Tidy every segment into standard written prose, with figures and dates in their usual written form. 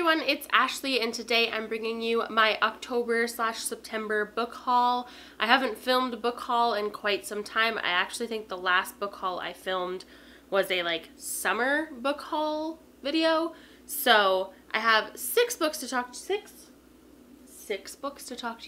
everyone, it's Ashley and today I'm bringing you my October/September book haul. I haven't filmed a book haul in quite some time. I actually think the last book haul I filmed was a summer book haul video. So I have six books to talk to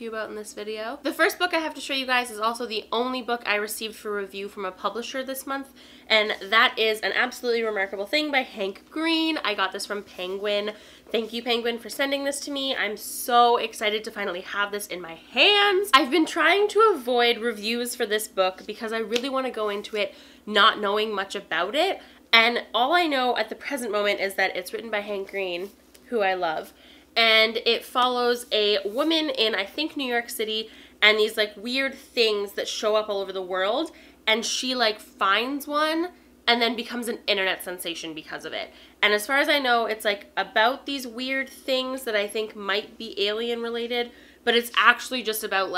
you about in this video. The first book I have to show you guys is also the only book I received for review from a publisher this month, and that is An Absolutely Remarkable Thing by Hank Green. I got this from Penguin. Thank you, Penguin, for sending this to me. I'm so excited to finally have this in my hands. I've been trying to avoid reviews for this book because I really want to go into it not knowing much about it, and all I know at the present moment is that it's written by Hank Green, who I love. And it follows a woman in, I think, New York City, and these weird things that show up all over the world, and she finds one and then becomes an internet sensation because of it. And as far as I know, it's about these weird things that I think might be alien related, but it's actually just about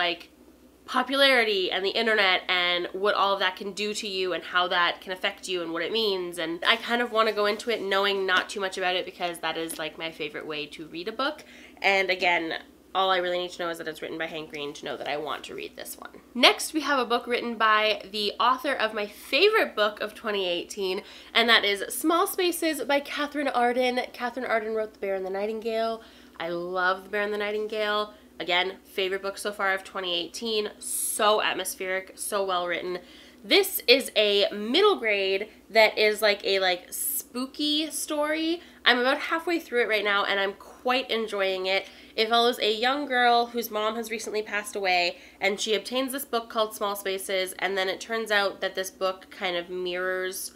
popularity and the internet and what all of that can do to you and how that can affect you and what it means. And I kind of want to go into it knowing not too much about it because that is my favorite way to read a book. And again, all I really need to know is that it's written by Hank Green to know that I want to read this one. Next, we have a book written by the author of my favorite book of 2018, and that is Small Spaces by Catherine Arden. Catherine Arden wrote The Bear and the Nightingale. I love The Bear and the Nightingale. Again, favorite book so far of 2018. So atmospheric, so well written. This is a middle grade that is a spooky story. I'm about halfway through it right now and I'm quite enjoying it. It follows a young girl whose mom has recently passed away, and she obtains this book called Small Spaces, and then it turns out that this book kind of mirrors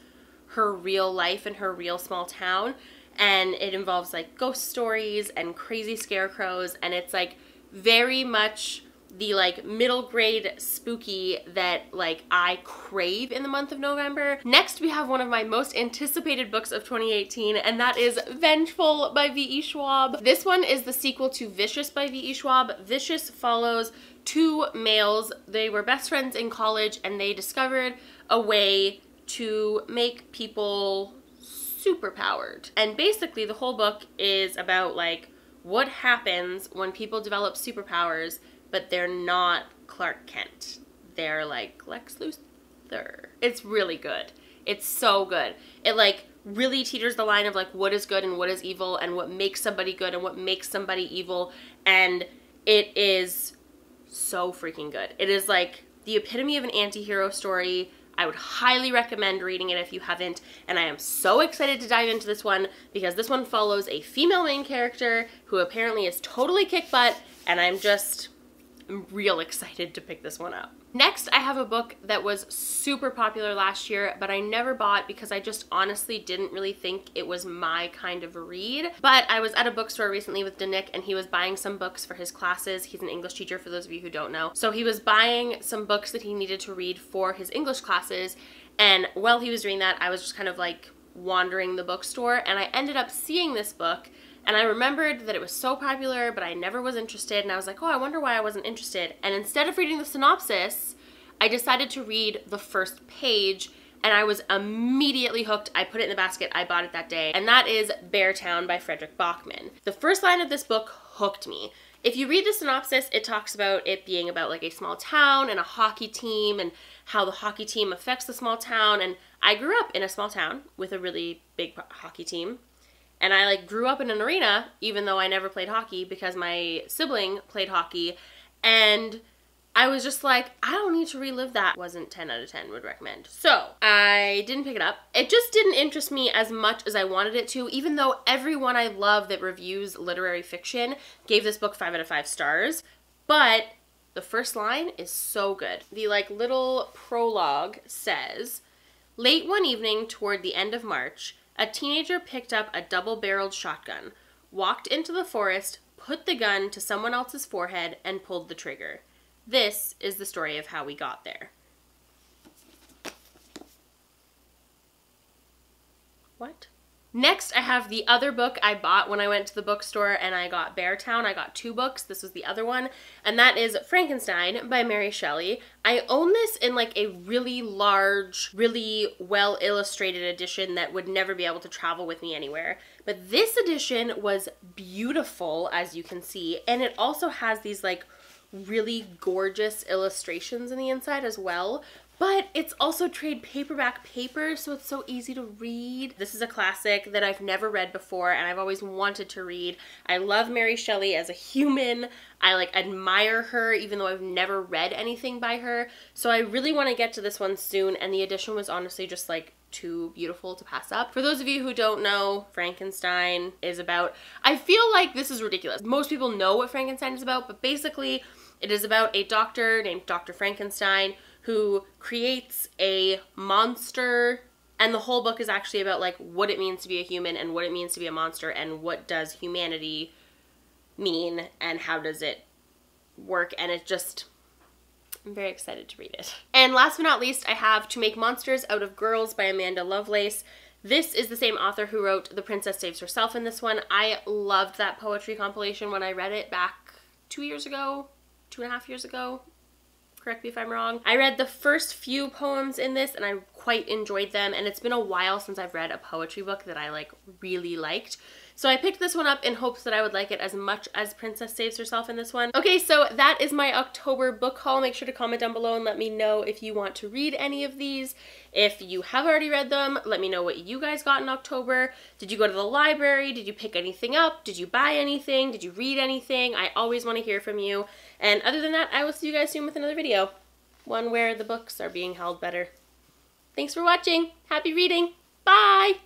her real life in her real small town, and it involves ghost stories and crazy scarecrows, and it's very much the middle grade spooky that I crave in the month of November. Next, we have one of my most anticipated books of 2018, and that is Vengeful by V.E. Schwab. This one is the sequel to Vicious by V.E. Schwab. Vicious follows two males. They were best friends in college and they discovered a way to make people superpowered. And basically the whole book is about what happens when people develop superpowers, but they're not Clark Kent. They're Lex Luthor. It's really good. It's so good. It really teeters the line of what is good and what is evil and what makes somebody good and what makes somebody evil. And it is so freaking good. It is the epitome of an anti-hero story. I would highly recommend reading it if you haven't, and I am so excited to dive into this one because this one follows a female main character who apparently is totally kick butt, and I'm real excited to pick this one up. Next, I have a book that was super popular last year, but I never bought because I just honestly didn't really think it was my kind of read. But I was at a bookstore recently with Danick, and he was buying some books for his classes. He's an English teacher, for those of you who don't know. So he was buying some books that he needed to read for his English classes, and while he was doing that, I was just kind of wandering the bookstore, and I ended up seeing this book. And I remembered that it was so popular, but I never was interested, and I was oh, I wonder why I wasn't interested. And instead of reading the synopsis, I decided to read the first page, and I was immediately hooked. I put it in the basket, I bought it that day, and that is Beartown by Frederick Bachman. The first line of this book hooked me. If you read the synopsis, it talks about it being about a small town and a hockey team and how the hockey team affects the small town, and I grew up in a small town with a really big hockey team. And I grew up in an arena, even though I never played hockey because my sibling played hockey. And I was just I don't need to relive that. Wasn't 10 out of 10 would recommend. So I didn't pick it up. It just didn't interest me as much as I wanted it to, even though everyone I love that reviews literary fiction gave this book 5 out of 5 stars. But the first line is so good. The little prologue says, "Late one evening toward the end of March, a teenager picked up a double-barreled shotgun, walked into the forest, put the gun to someone else's forehead, and pulled the trigger. This is the story of how we got there." What? Next, I have the other book I bought when I went to the bookstore and I got Beartown. I got 2 books. This was the other one, and that is Frankenstein by Mary Shelley. I own this in like a really large, really well illustrated edition that would never be able to travel with me anywhere. But this edition was beautiful, as you can see, and it also has these like really gorgeous illustrations in the inside as well. But it's also trade paperback paper, so it's so easy to read. This is a classic that I've never read before and I've always wanted to read. I love Mary Shelley as a human. I like admire her even though I've never read anything by her. So I really want to get to this one soon, and the edition was honestly just like too beautiful to pass up. For those of you who don't know, Frankenstein is about, I feel like this is ridiculous. Most people know what Frankenstein is about, but basically it is about a doctor named Dr. Frankenstein who creates a monster, and the whole book is actually about like what it means to be a human and what it means to be a monster and what does humanity mean and how does it work, and it just, I'm very excited to read it. And last but not least, I have To Make Monsters Out of Girls by Amanda Lovelace. This is the same author who wrote The Princess Saves Herself in this one. I loved that poetry compilation when I read it back 2 years ago, 2.5 years ago. Correct me if I'm wrong. I read the first few poems in this and I quite enjoyed them, and it's been a while since I've read a poetry book that I like really liked. So I picked this one up in hopes that I would like it as much as Princess Saves Herself in this one. Okay, so that is my October book haul. Make sure to comment down below and let me know if you want to read any of these. If you have already read them, let me know what you guys got in October. Did you go to the library? Did you pick anything up? Did you buy anything? Did you read anything? I always want to hear from you. And other than that, I will see you guys soon with another video. One where the books are being held better. Thanks for watching. Happy reading. Bye!